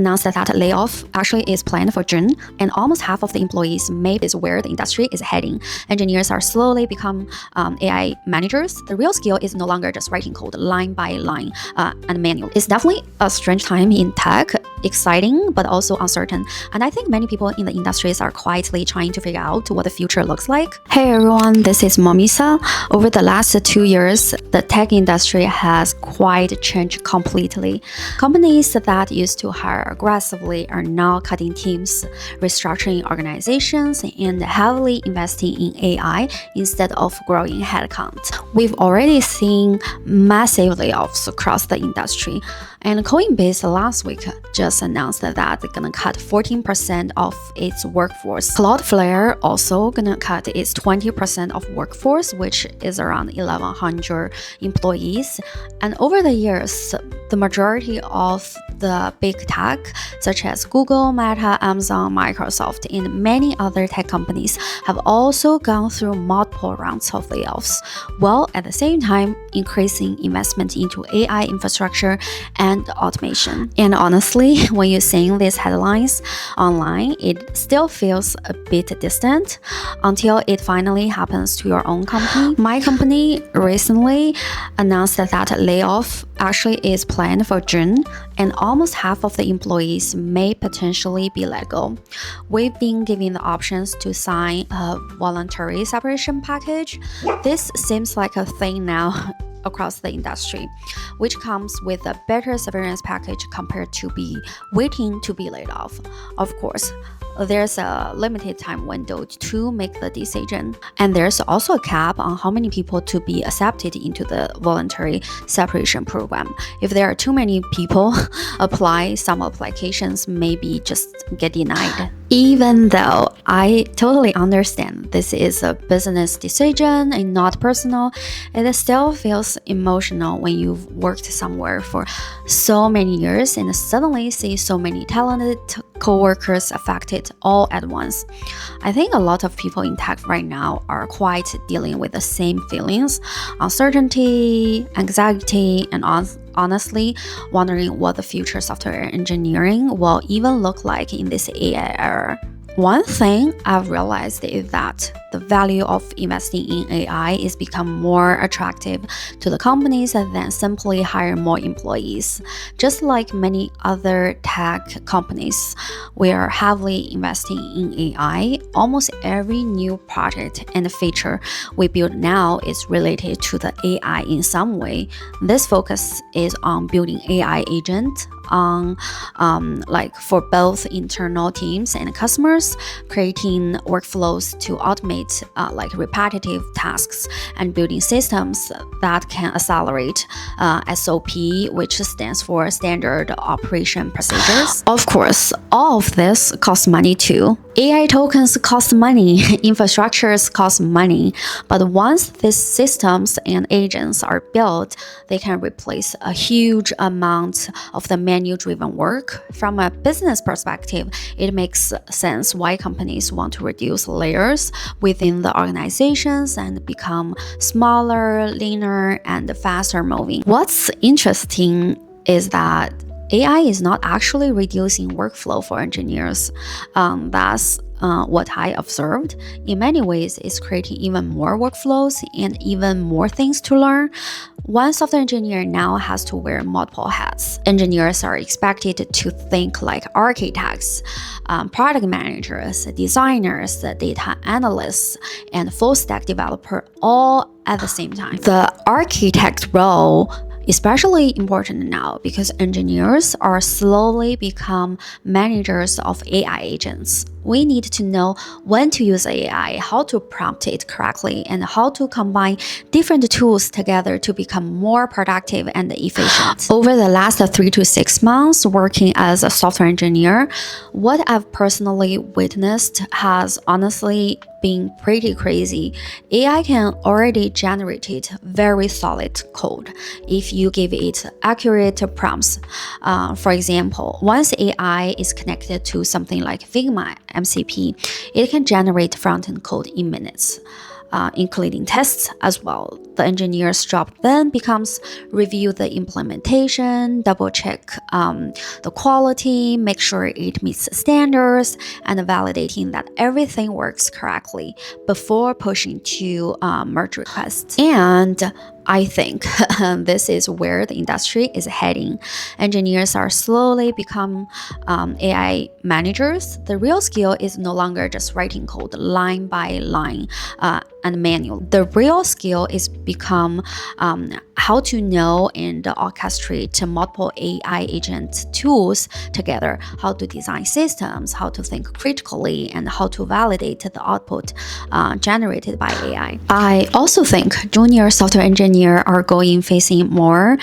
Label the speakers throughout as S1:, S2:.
S1: announced that layoff actually is planned for June, and almost half of the employees made is where the industry is heading. Engineers are slowly become AI managers. The real skill is no longer just writing code line by line and manual. It's definitely a strange time in tech, exciting but also uncertain. And I think many people in the industries are quietly trying to figure out what the future looks like. Hey everyone, this is oh-momisa. Over the last 2 years, the tech industry has quite changed completely. Companies that used to hire aggressively are now cutting teams, restructuring organizations, and heavily investing in AI instead of growing headcount. We've already seen massive layoffs across the industry, and Coinbase last week just announced that they're gonna cut 14% of its workforce. Cloudflare also gonna cut its 20% of workforce, which is around 1,100 employees. And over the years, the majority of the big tech, such as Google, Meta, Amazon, Microsoft, and many other tech companies have also gone through multiple rounds of layoffs, while at the same time increasing investment into AI infrastructure and automation. And honestly, when you're seeing these headlines online, it still feels a bit distant until it finally happens to your own company. My company recently announced that layoff actually is planned for June, and almost half of the employees may potentially be let go. We've been given the options to sign a voluntary separation package. This seems like a thing now across the industry, which comes with a better severance package compared to waiting to be laid off. Of course, there's a limited time window to make the decision, and there's also a cap on how many people to be accepted into the voluntary separation program. If there are too many people apply, some applications maybe just get denied. Even though I totally understand this is a business decision and not personal, it still feels emotional when you've worked somewhere for so many years and suddenly see so many talented co-workers affected all at once. I think a lot of people in tech right now are quite dealing with the same feelings: uncertainty, anxiety, and honestly wondering what the future software engineering will even look like in this AI era. One thing I've realized is that the value of investing in AI is become more attractive to the companies than simply hire more employees. Just like many other tech companies, we are heavily investing in AI. Almost every new project and feature we build now is related to the AI in some way. This focus is on building AI agent for both internal teams and customers, creating workflows to automate repetitive tasks, and building systems that can accelerate SOP, which stands for Standard Operation Procedures. Of course, all of this costs money too. AI tokens cost money, infrastructures cost money, but once these systems and agents are built, they can replace a huge amount of the manual-driven work. From a business perspective, it makes sense why companies want to reduce layers within the organizations and become smaller, leaner, and faster moving. What's interesting is that AI is not actually reducing workflow for engineers. That's what I observed. In many ways, it's creating even more workflows and even more things to learn. One software engineer now has to wear multiple hats. Engineers are expected to think like architects, product managers, designers, data analysts, and full stack developer all at the same time. The architect role especially important now because engineers are slowly become managers of AI agents. We need to know when to use AI, how to prompt it correctly, and how to combine different tools together to become more productive and efficient. Over the last 3 to 6 months working as a software engineer, what I've personally witnessed has honestly been pretty crazy. AI can already generate very solid code if you give it accurate prompts. For example, once AI is connected to something like Figma MCP, it can generate front-end code in minutes. including tests as well. The engineer's job then becomes review the implementation, double check the quality, make sure it meets the standards, and validating that everything works correctly before pushing to merge requests. And I think this is where the industry is heading. Engineers are slowly become AI managers. The real skill is no longer just writing code line by line and manual. The real skill is become how to know and orchestrate multiple AI agent tools together, how to design systems, how to think critically, and how to validate the output generated by AI. I also think junior software engineers are facing more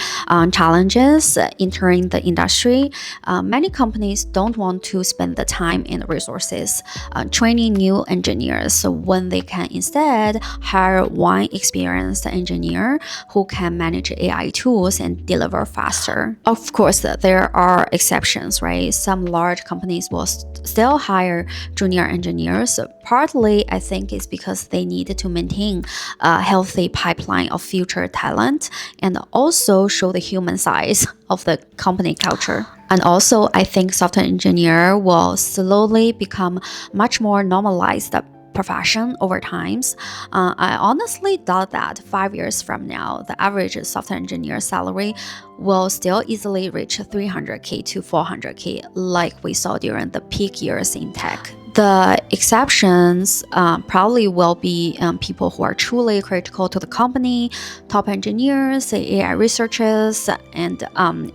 S1: challenges entering the industry. Many companies don't want to spend the time and resources training new engineers when they can instead hire one experienced engineer who can manage AI tools and deliver faster. Of course, there are exceptions, right? Some large companies will still hire junior engineers. Partly, I think it's because they need to maintain a healthy pipeline of future talent and also show the human side of the company culture. And also, I think software engineer will slowly become much more normalized profession over time. I honestly doubt that 5 years from now, the average software engineer salary will still easily reach 300K to 400K like we saw during the peak years in tech. The exceptions probably will be people who are truly critical to the company, top engineers, AI researchers, and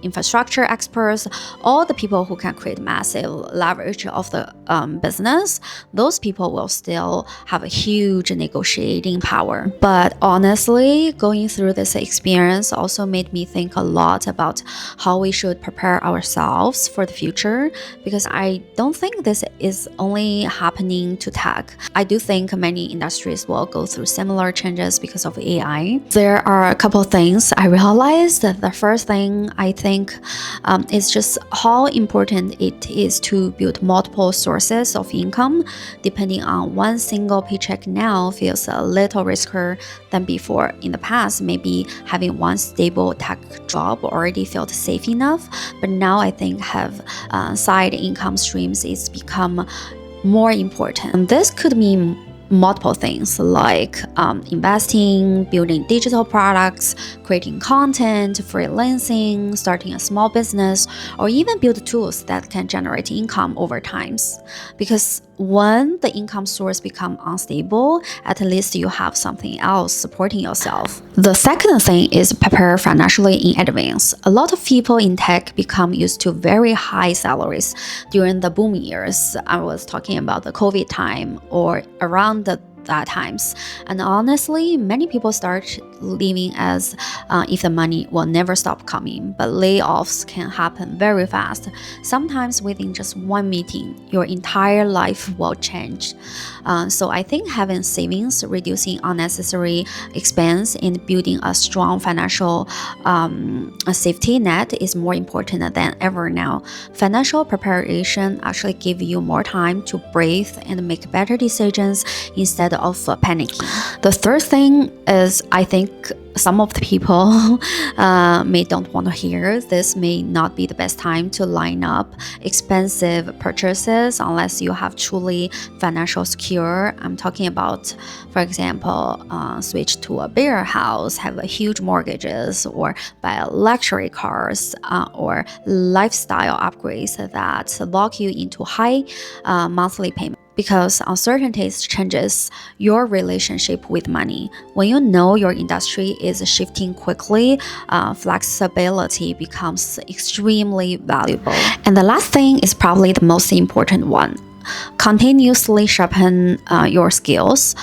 S1: infrastructure experts, all the people who can create massive leverage of the business. Those people will still have a huge negotiating power. But honestly, going through this experience also made me think a lot about how we should prepare ourselves for the future, because I don't think this is only happening to tech. I do think many industries will go through similar changes because of AI. There are a couple of things I realized. The first thing I think is just how important it is to build multiple sources of income. Depending on one single paycheck now feels a little riskier than before. In the past, maybe having one stable tech job already felt safe enough, but now I think have side income streams is become more important. And this could mean multiple things like investing, building digital products, creating content, freelancing, starting a small business, or even build tools that can generate income over time. Because when the income source becomes unstable, at least you have something else supporting yourself. The second thing is prepare financially in advance. A lot of people in tech become used to very high salaries during the boom years. I was talking about the COVID time or around that times. And honestly, many people start living as if the money will never stop coming, but layoffs can happen very fast. Sometimes within just one meeting, your entire life will change. So I think having savings, reducing unnecessary expense, and building a strong financial safety net is more important than ever now. Financial preparation actually gives you more time to breathe and make better decisions instead of panicking. The third thing is, I think some of the people may don't want to hear this may not be the best time to line up expensive purchases unless you have truly financial secure. I'm talking about, for example, switch to a bigger house, have a huge mortgages, or buy luxury cars, or lifestyle upgrades that lock you into high monthly payments. Because uncertainty changes your relationship with money. When you know your industry is shifting quickly, flexibility becomes extremely valuable. And the last thing is probably the most important one. Continuously sharpen your skills.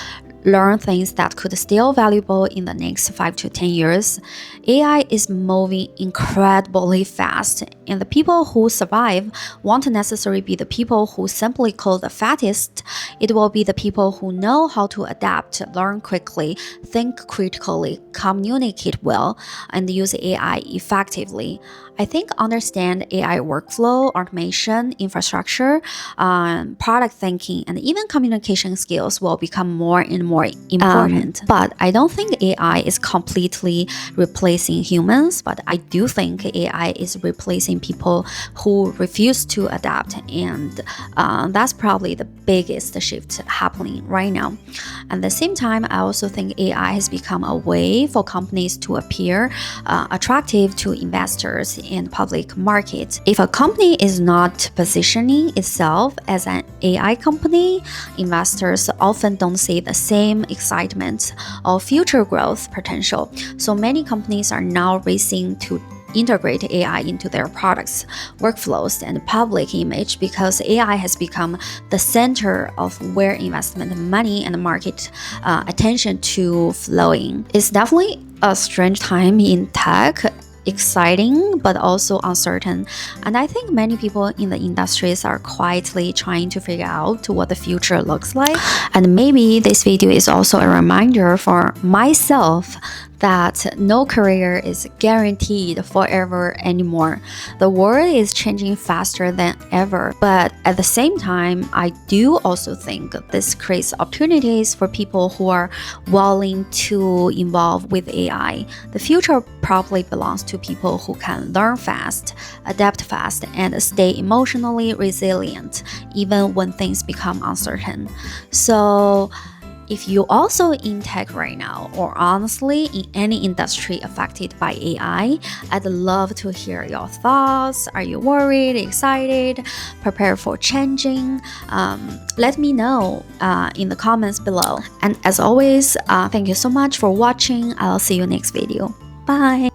S1: Learn things that could still valuable in the next 5 to 10 years. AI is moving incredibly fast, and the people who survive won't necessarily be the people who simply code the fastest. It will be the people who know how to adapt, learn quickly, think critically, communicate well, and use AI effectively. I think understand AI workflow, automation, infrastructure, product thinking, and even communication skills will become more and more important. But I don't think AI is completely replacing humans, but I do think AI is replacing people who refuse to adapt, and that's probably the biggest shift happening right now. At the same time, I also think AI has become a way for companies to appear attractive to investors and public market. If a company is not positioning itself as an AI company, investors often don't see the same excitement or future growth potential. So many companies are now racing to integrate AI into their products, workflows, and public image because AI has become the center of where investment money and market attention to flowing. It's definitely a strange time in tech, exciting but also uncertain, and I think many people in the industries are quietly trying to figure out what the future looks like. And maybe this video is also a reminder for myself that no career is guaranteed forever anymore. The world is changing faster than ever, but at the same time, I do also think this creates opportunities for people who are willing to involve with AI. The future probably belongs to people who can learn fast, adapt fast, and stay emotionally resilient even when things become uncertain. So if you also in tech right now, or honestly in any industry affected by AI, I'd love to hear your thoughts. Are you worried, excited, prepared for changing? Let me know in the comments below. And as always, thank you so much for watching. I'll see you next video. Bye.